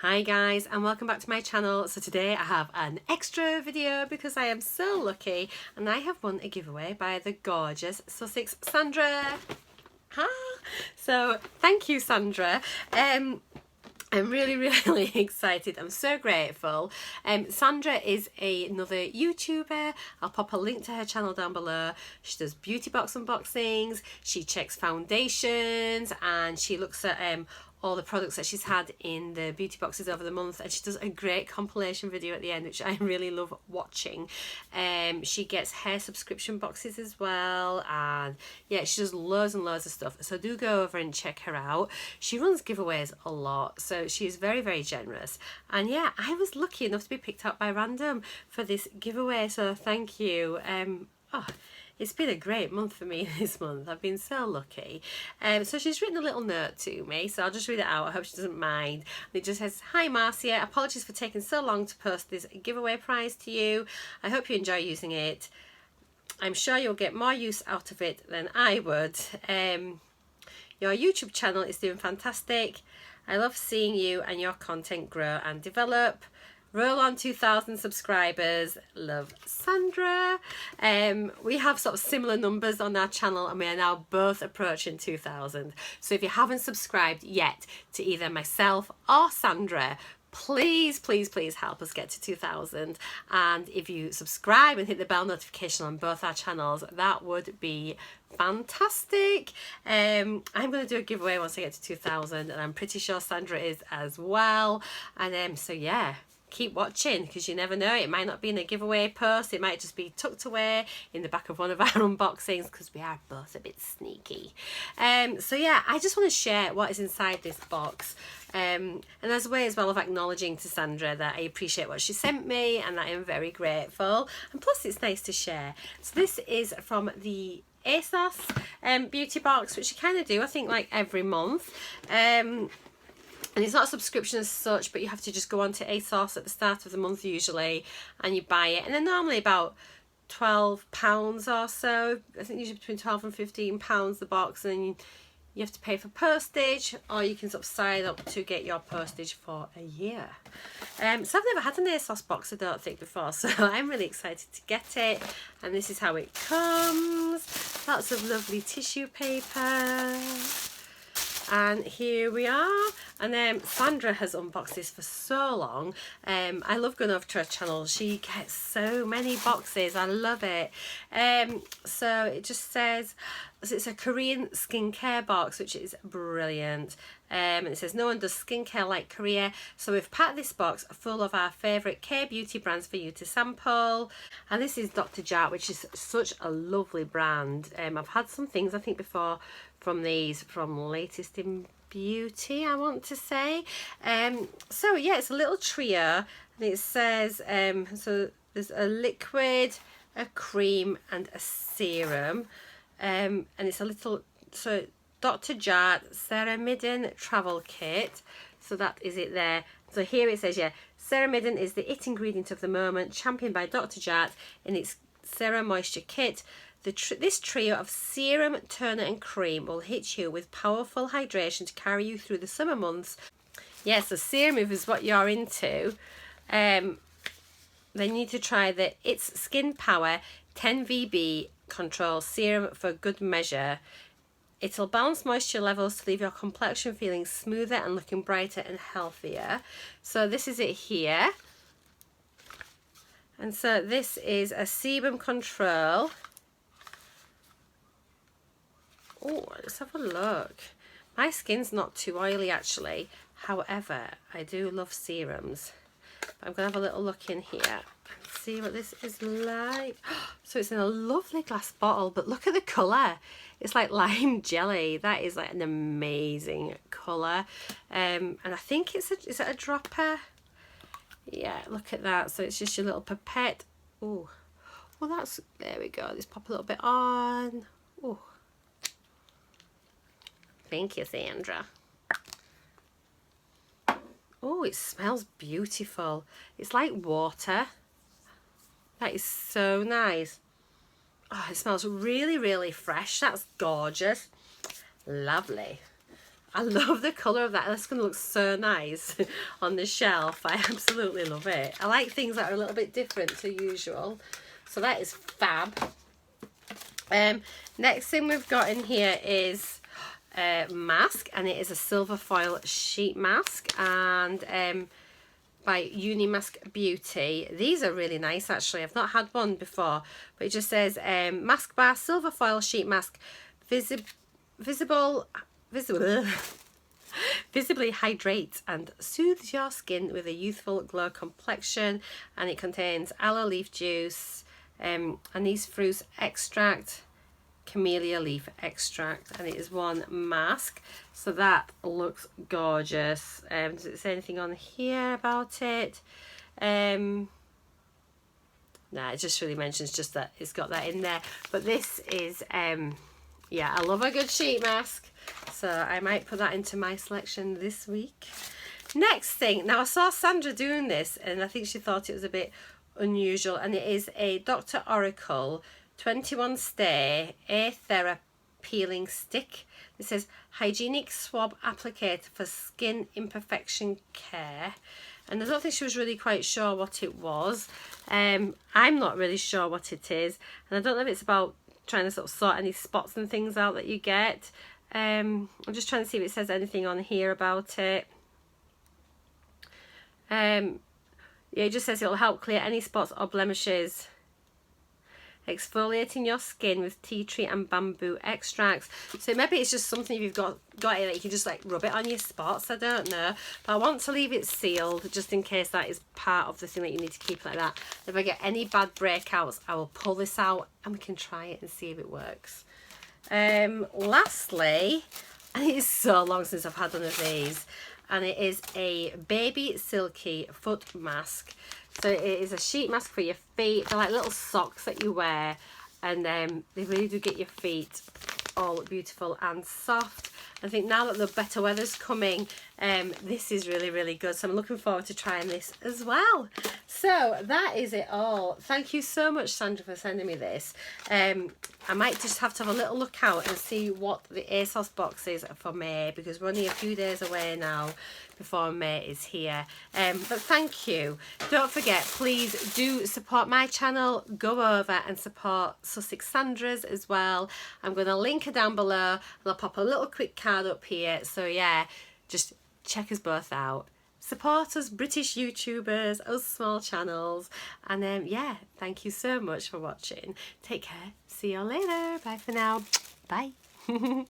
Hi guys, and welcome back to my channel. So today I have an extra video because I am so lucky and I have won a giveaway by the gorgeous Sussex Sandra. So thank you, Sandra. I'm really excited. I'm so grateful. Sandra is another YouTuber. I'll pop a link to her channel down below. She does beauty box unboxings, she checks foundations, and she looks at all the products that she's had in the beauty boxes over the month, and she does a great compilation video at the end which I really love watching. She gets hair subscription boxes as well, and yeah, she does loads and loads of stuff, so do go over and check her out. She runs giveaways a lot, so she is very generous, and yeah, I was lucky enough to be picked up by random for this giveaway, so thank you. It's been a great month for me this month. I've been so lucky. So she's written a little note to me, so I'll just read it out. I hope she doesn't mind. And it just says, "Hi Marcia, apologies for taking so long to post this giveaway prize to you. I hope you enjoy using it. I'm sure you'll get more use out of it than I would. Your YouTube channel is doing fantastic. I love seeing you and your content grow and develop. Roll on 2,000 subscribers. Love, Sandra." We have sort of similar numbers on our channel and we are now both approaching 2,000. So if you haven't subscribed yet to either myself or Sandra, please help us get to 2,000. And if you subscribe and hit the bell notification on both our channels, that would be fantastic. I'm going to do a giveaway once I get to 2,000, and I'm pretty sure Sandra is as well. And so yeah, keep watching, because you never know, it might not be in a giveaway post, it might just be tucked away in the back of one of our unboxings, because we are both a bit sneaky. So yeah, I just want to share what is inside this box, and as a way as well of acknowledging to Sandra that I appreciate what she sent me and that I am very grateful, and plus it's nice to share. So this is from the ASOS beauty box, which you kind of do, I think, like every month. And it's not a subscription as such, but you have to just go on to ASOS at the start of the month usually, and you buy it. And they're normally about £12 or so. I think usually between £12 and £15 the box, and then you have to pay for postage, or you can sort of sign up to get your postage for a year. So I've never had an ASOS box, I don't think, before, so I'm really excited to get it. And this is how it comes. Lots of lovely tissue paper. And here we are. And Sandra has unboxed this for so long. I love going over to her channel. She gets so many boxes. I love it. So it just says, it's a Korean skincare box, which is brilliant. And it says, "No one does skincare like Korea. So we've packed this box full of our favourite K-beauty brands for you to sample." And this is Dr. Jart, which is such a lovely brand. I've had some things, I think, before from these, from Latest in Beauty, I want to say. So yeah, it's a little trio, and it says, so there's a liquid, a cream, and a serum. And it's a little, so Dr. Jart Ceramidin Travel Kit. So that is it there. So here it says, yeah, Ceramidin is the it ingredient of the moment, championed by Dr. Jart in its Serum Moisture Kit. This trio of serum, toner and cream will hit you with powerful hydration to carry you through the summer months. Yes, so serum is what you're into. Then you need to try the It's Skin Power 10 VB Control Serum for good measure. It'll balance moisture levels to leave your complexion feeling smoother and looking brighter and healthier. So this is it here. And so this is a sebum control. Oh, let's have a look. My skin's not too oily actually. However, I do love serums. But I'm going to have a little look in here and see what this is like. So it's in a lovely glass bottle, but look at the colour. It's like lime jelly. That is like an amazing colour. And I think is it a dropper? Yeah, look at that. So it's just your little pipette. Oh, well that's, there we go. Let's pop a little bit on. Oh. Thank you, Sandra. Oh, it smells beautiful. It's like water. That is so nice. Oh, it smells really fresh. That's gorgeous. Lovely. I love the colour of that. That's going to look so nice on the shelf. I absolutely love it. I like things that are a little bit different to usual. So that is fab. Next thing we've got in here is a mask, and it is a silver foil sheet mask, and by Unimask Beauty. These are really nice actually. I've not had one before, but it just says mask bar silver foil sheet mask, visibly hydrates and soothes your skin with a youthful glow complexion, and it contains aloe leaf juice, anise fruit extract, camellia leaf extract, and it is one mask. So that looks gorgeous. Does it say anything on here about it? Nah, it just really mentions just that it's got that in there. But this is yeah, I love a good sheet mask, so I might put that into my selection this week. Next thing, now I saw Sandra doing this and I think she thought it was a bit unusual, and it is a Dr. Oracle 21 Stay Aethera Peeling Stick. It says hygienic swab applicator for skin imperfection care, and I don't think she was really quite sure what it was. I'm not really sure what it is, and I don't know if it's about trying to sort of sort any spots and things out that you get. I'm just trying to see if it says anything on here about it. Yeah, it just says it'll help clear any spots or blemishes, exfoliating your skin with tea tree and bamboo extracts. So maybe it's just something if you've got it that you can just like rub it on your spots. I don't know, but I want to leave it sealed just in case that is part of the thing that you need to keep like that. If I get any bad breakouts, I will pull this out and we can try it and see if it works. Lastly, and it is so long since I've had one of these, and it is a baby silky foot mask. So it is a sheet mask for your feet. They're like little socks that you wear, and they really do get your feet all beautiful and soft. I think now that the better weather's coming, this is really, really good. So I'm looking forward to trying this as well. So that is it all. Thank you so much, Sandra, for sending me this. I might just have to have a little look out and see what the ASOS box is for May, because we're only a few days away now before May is here. But thank you. Don't forget, please do support my channel. Go over and support Sussex Sandra's as well. I'm going to link her down below, and I'll pop a little quick card up here. So yeah, just check us both out. Support us British YouTubers, us small channels, and yeah, thank you so much for watching. Take care. See you all later. Bye for now. Bye.